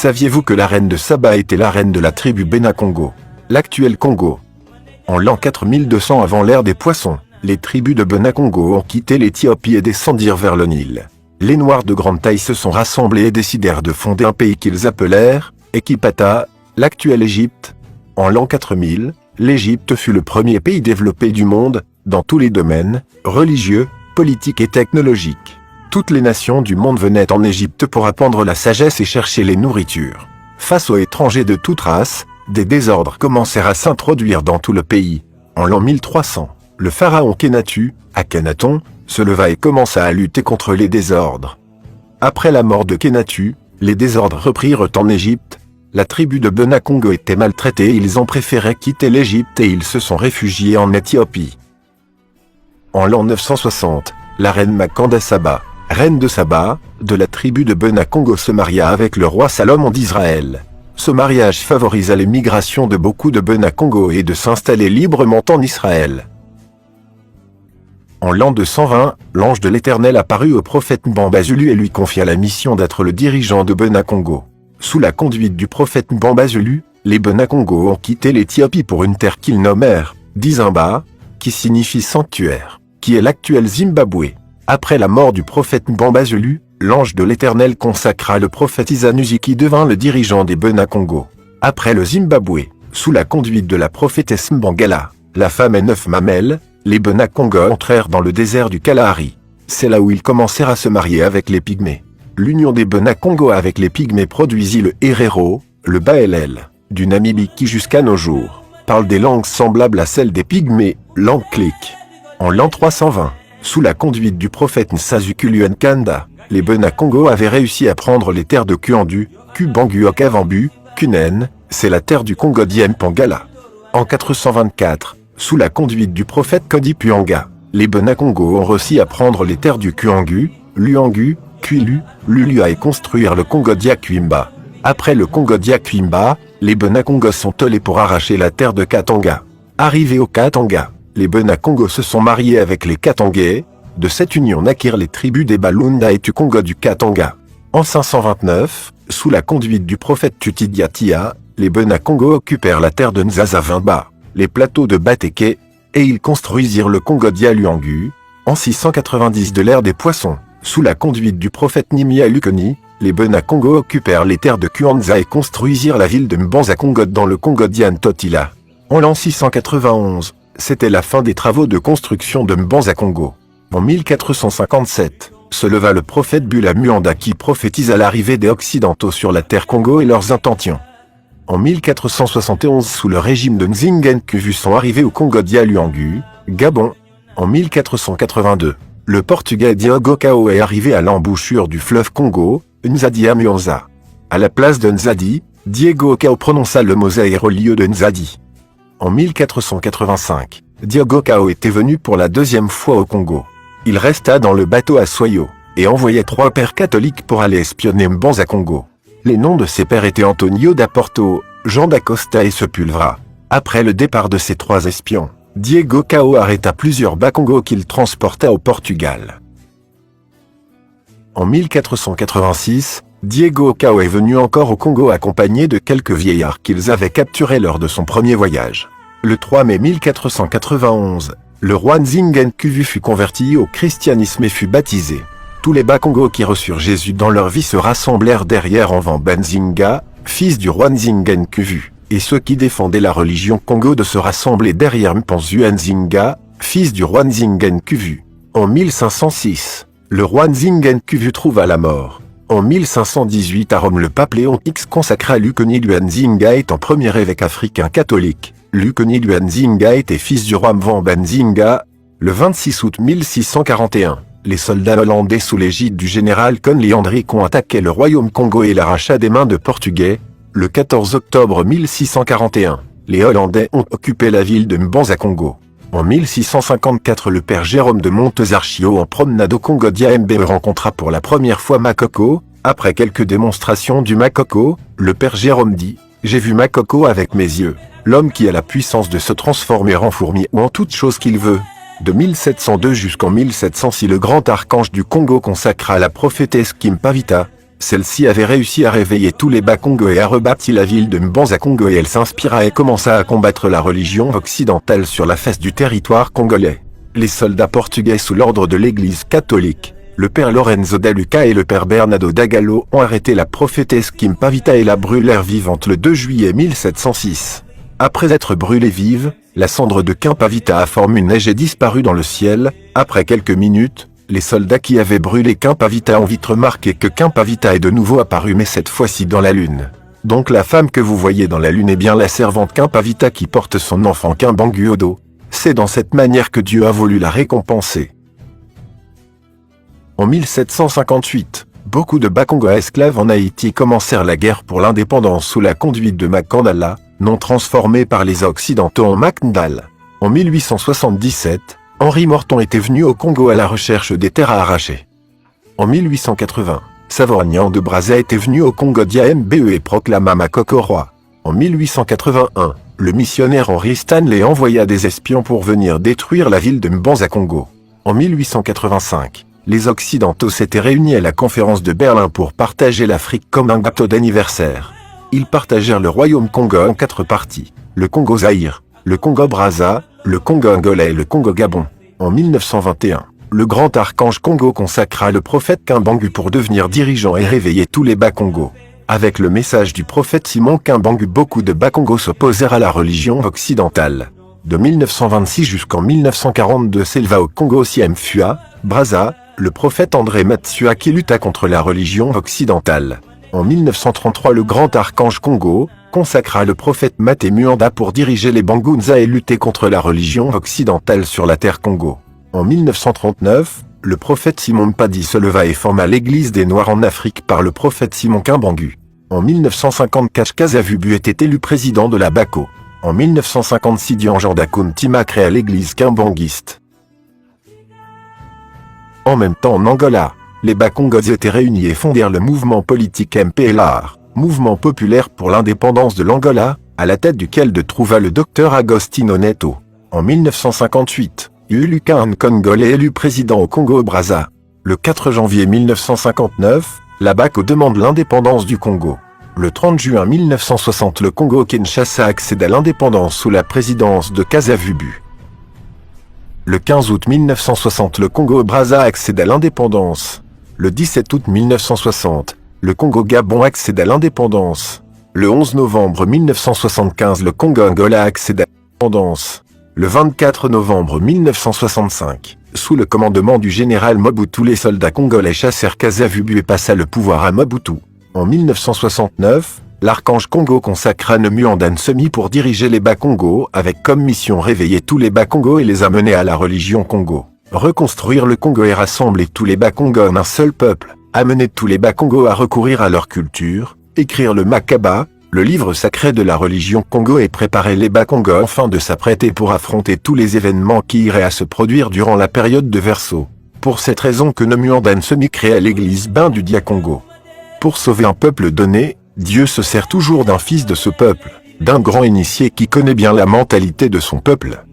Saviez-vous que la reine de Saba était la reine de la tribu Bena-Congo, l'actuel Congo? En l'an 4200 avant l'ère des poissons, les tribus de Bena-Congo ont quitté l'Éthiopie et descendirent vers le Nil. Les Noirs de grande taille se sont rassemblés et décidèrent de fonder un pays qu'ils appelèrent Équipata, l'actuelle Égypte. En l'an 4000, l'Égypte fut le premier pays développé du monde, dans tous les domaines, religieux, politiques et technologiques. Toutes les nations du monde venaient en Égypte pour apprendre la sagesse et chercher les nourritures. Face aux étrangers de toute race, des désordres commencèrent à s'introduire dans tout le pays. En l'an 1300, le pharaon Khénatu, Akhenaton, se leva et commença à lutter contre les désordres. Après la mort de Khénatu, les désordres reprirent en Égypte. La tribu de Bena-Congo était maltraitée et ils ont préféré quitter l'Égypte et ils se sont réfugiés en Éthiopie. En l'an 960, la reine Makanda Saba, reine de Saba, de la tribu de Bena-Congo se maria avec le roi Salomon d'Israël. Ce mariage favorisa les migrations de beaucoup de Bena-Congo et de s'installer librement en Israël. En l'an 220, l'ange de l'Éternel apparut au prophète Mbambazulu et lui confia la mission d'être le dirigeant de Bena-Congo. Sous la conduite du prophète Mbambazulu, les Bena-Congo ont quitté l'Éthiopie pour une terre qu'ils nommèrent Dizimba, qui signifie sanctuaire, qui est l'actuel Zimbabwe. Après la mort du prophète Mbambazulu, l'ange de l'Éternel consacra le prophète Isanusi qui devint le dirigeant des Bena-Congo. Après le Zimbabwe, sous la conduite de la prophétesse Mbangala, la femme et 9 mamelles, les Bena-Congo entrèrent dans le désert du Kalahari. C'est là où ils commencèrent à se marier avec les Pygmées. L'union des Bena-Congo avec les Pygmées produisit le Herero, le Baelel, du Namibie qui jusqu'à nos jours, parle des langues semblables à celles des Pygmées, langue clique. En l'an 320, sous la conduite du prophète Nsazukulu Nkanda, les Bena-Congo avaient réussi à prendre les terres de Kuandu, Kubangu Okavambu, Kunen, c'est la terre du Congo d'Iempangala. En 424, sous la conduite du prophète Kodi Puanga, les Bena-Congo ont réussi à prendre les terres du Kuangu, Luangu, Kwilu, Lulua et construire le Congo d'Yakwimba. Après le Congo d'Yakwimba, les Bena-Congo sont allés pour arracher la terre de Katanga. Arrivés au Katanga, les Bena-Congo se sont mariés avec les Katangais. De cette union naquirent les tribus des Balunda et du Congo du Katanga. En 529, sous la conduite du prophète Tutidiatia, les Bena-Congo occupèrent la terre de Nzazavimba, les plateaux de Bateke, et ils construisirent le Congo d'Yaluangu. En 690 de l'ère des poissons, sous la conduite du prophète Nimia Lukoni, les Bena-Congo occupèrent les terres de Kuanza et construisirent la ville de Mbanza-Congo dans le Congo d'Yantotila. En l'an 691, c'était la fin des travaux de construction de Mbanza-Congo. En 1457, se leva le prophète Bula Muanda qui prophétisa l'arrivée des Occidentaux sur la terre Congo et leurs intentions. En 1471, sous le régime de Nzingen Kuvu sont arrivés au Congo d'Yaluangu, Gabon. En 1482, le Portugais Diogo Cao est arrivé à l'embouchure du fleuve Congo, Nzadi à Muanza. À la place de Nzadi, Diego Cao prononça le mosaïque au lieu de Nzadi. En 1485, Diogo Cao était venu pour la deuxième fois au Congo. Il resta dans le bateau à Soyo, et envoyait 3 pères catholiques pour aller espionner Mbanza-Congo. Les noms de ces pères étaient Antonio da Porto, Jean d'Acosta et Sepulvra. Après le départ de ces 3 espions, Diego Cao arrêta plusieurs Bakongo qu'il transporta au Portugal. En 1486, Diego Cao est venu encore au Congo accompagné de quelques vieillards qu'ils avaient capturés lors de son premier voyage. Le 3 mai 1491, le roi Nzingen Kuvu fut converti au christianisme et fut baptisé. Tous les Bakongo qui reçurent Jésus dans leur vie se rassemblèrent derrière Envan Benzinga, fils du roi Nzingen Kuvu, et ceux qui défendaient la religion Congo de se rassembler derrière Mpanzu Nzinga, fils du roi Nzingen Kuvu. En 1506, le roi Nzingen Kuvu trouva la mort. En 1518 à Rome le pape Léon X consacra Lukoni Nzinga étant premier évêque africain catholique. Lukoni Nzinga était fils du roi Mvan Benzinga. Le 26 août 1641, les soldats hollandais sous l'égide du général Conley Hendrik ont attaqué le royaume Congo et l'arracha des mains de Portugais. Le 14 octobre 1641, les Hollandais ont occupé la ville de Mbanza-Congo. En 1654, le père Jérôme de Montezarchio en promenade au Congo d'Yaembe rencontra pour la première fois Makoko. Après quelques démonstrations du Makoko, le père Jérôme dit « J'ai vu Makoko avec mes yeux, l'homme qui a la puissance de se transformer en fourmi ou en toute chose qu'il veut. » De 1702 jusqu'en 1706, le grand archange du Congo consacra la prophétesse Kimpavita. Celle-ci avait réussi à réveiller tous les Bakongo et a rebâti la ville de Mbanza Congo et elle s'inspira et commença à combattre la religion occidentale sur la face du territoire congolais. Les soldats portugais sous l'ordre de l'église catholique, le père Lorenzo da Luca et le père Bernardo da Gallo ont arrêté la prophétesse Kim Pavita et la brûlèrent vivante le 2 juillet 1706. Après être brûlée vive, la cendre de Kim Pavita a formé une neige et disparu dans le ciel. Après quelques minutes, les soldats qui avaient brûlé Kim Pavita ont vite remarqué que Kim Pavita est de nouveau apparu mais cette fois-ci dans la lune. Donc la femme que vous voyez dans la lune est bien la servante Kim Pavita qui porte son enfant Kimbangu au dos. C'est dans cette manière que Dieu a voulu la récompenser. En 1758, beaucoup de Bakongo esclaves en Haïti commencèrent la guerre pour l'indépendance sous la conduite de Makandala, nom transformé par les Occidentaux en Macndal. En 1877, Henri Morton était venu au Congo à la recherche des terres à arracher. En 1880, Savorgnan de Brazza était venu au Congo d'Iambe et proclama Makoko roi. En 1881, le missionnaire Henry Stanley envoya des espions pour venir détruire la ville de Mbanza Congo. En 1885, les Occidentaux s'étaient réunis à la conférence de Berlin pour partager l'Afrique comme un gâteau d'anniversaire. Ils partagèrent le royaume Congo en 4 parties, le Congo Zaïre, le Congo Brazza, le Congo Angola et le Congo Gabon. En 1921, le grand archange Congo consacra le prophète Kimbangu pour devenir dirigeant et réveiller tous les Bakongo. Avec le message du prophète Simon Kimbangu, beaucoup de Bakongo s'opposèrent à la religion occidentale. De 1926 jusqu'en 1942 s'éleva au Congo Siemfua, Brazza, le prophète André Matsua qui lutta contre la religion occidentale. En 1933 le grand archange Congo consacra le prophète Maté Muanda pour diriger les Bangunza et lutter contre la religion occidentale sur la terre Congo. En 1939, le prophète Simon Mpadi se leva et forma l'église des Noirs en Afrique par le prophète Simon Kimbangu. En 1954 Kasavubu était élu président de la Bako. En 1956 Dianjanda Kuntima créa l'église kimbanguiste. En même temps en Angola, les Bakongos étaient réunis et fondèrent le mouvement politique MPLR, Mouvement populaire pour l'indépendance de l'Angola, à la tête duquel se trouva le docteur Agostinho Neto. En 1958, Uluka Nkongole est élu président au Congo-Brazza. Le 4 janvier 1959, la Bako demande l'indépendance du Congo. Le 30 juin 1960, le Congo-Kinshasa accède à l'indépendance sous la présidence de Kasavubu. Le 15 août 1960, le Congo-Brazza accède à l'indépendance. Le 17 août 1960, le Congo-Gabon accède à l'indépendance. Le 11 novembre 1975, le Congo-Angola accède à l'indépendance. Le 24 novembre 1965, sous le commandement du général Mobutu, les soldats congolais chassèrent Kasavubu et passa le pouvoir à Mobutu. En 1969, l'archange Congo consacra Nemuanda Nsemi pour diriger les Bakongo, avec comme mission réveiller tous les Bakongo et les amener à la religion Congo. Reconstruire le Congo et rassembler tous les Bakongo en un seul peuple, amener tous les Bakongo à recourir à leur culture, écrire le Makaba, le livre sacré de la religion Congo et préparer les Bakongo afin de s'apprêter pour affronter tous les événements qui iraient à se produire durant la période de Verseau. Pour cette raison que Nemuanda Nsemi créa l'église Bain du Dia Congo. Pour sauver un peuple donné, Dieu se sert toujours d'un fils de ce peuple, d'un grand initié qui connaît bien la mentalité de son peuple.